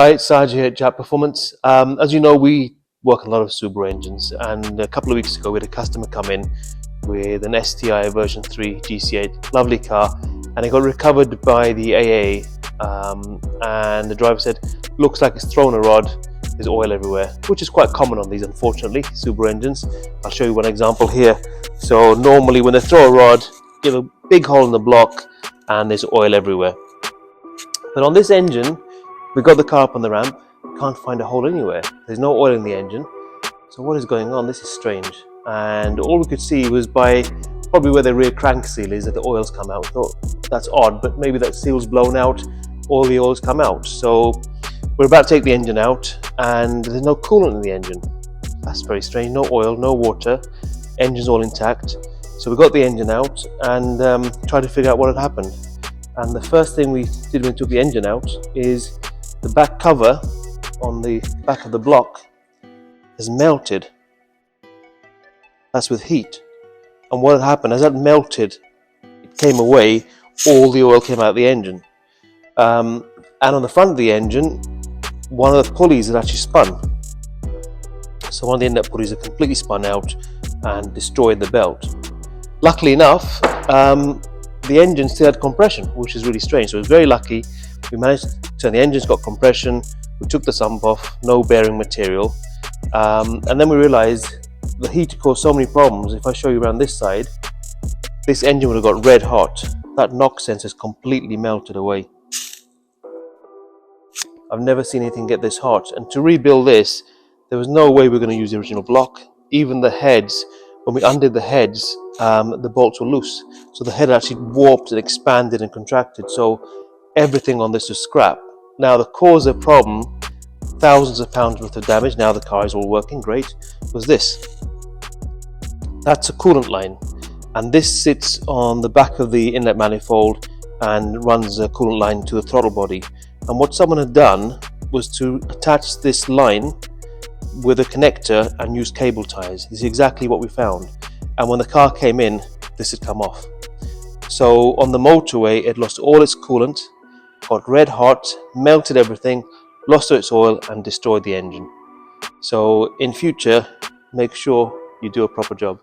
Hi, it's Saj here at Jap Performance. As you know, we work on a lot of Subaru engines, and a couple of weeks ago we had a customer come in with an STI version 3 GC8, lovely car, and it got recovered by the AA, and the driver said, looks like it's thrown a rod, there's oil everywhere, which is quite common on these, unfortunately, Subaru engines. I'll show you one example here. So normally when they throw a rod, you have a big hole in the block and there's oil everywhere. But on this engine, we got the car up on the ramp, can't find a hole anywhere. There's no oil in the engine. So what is going on? This is strange. And all we could see was by probably where the rear crank seal is that the oil's come out. We thought that's odd, but maybe that seal's blown out, all the oil's come out. So we're about to take the engine out and there's no coolant in the engine. That's very strange. No oil, no water, engine's all intact. So we got the engine out and tried to figure out what had happened. And the first thing we did when we took the engine out is the back cover on the back of the block has melted. That's with heat. And what had happened, as that melted, it came away, all the oil came out of the engine. And on the front of the engine, one of the pulleys had actually spun. So one of the inlet pulleys had completely spun out and destroyed the belt. Luckily enough, the engine still had compression, which is really strange. So it was very lucky. We managed to turn the engine's got compression. We took the sump off, no bearing material. And then we realized the heat caused so many problems. If I show you around this side, this engine would have got red hot. That knock sensor is completely melted away. I've never seen anything get this hot. And to rebuild this, there was no way we were going to use the original block. Even the heads, when we undid the heads, the bolts were loose. So the head actually warped and expanded and contracted. So everything on this was scrap. Now the cause of the problem, thousands of pounds worth of damage, now the car is all working great, was this. That's a coolant line. And this sits on the back of the inlet manifold and runs a coolant line to the throttle body. And what someone had done was to attach this line with a connector and use cable ties. This is exactly what we found. And when the car came in, this had come off. So on the motorway, it lost all its coolant, got red hot, melted everything, lost all its oil and destroyed the engine. So in future, make sure you do a proper job.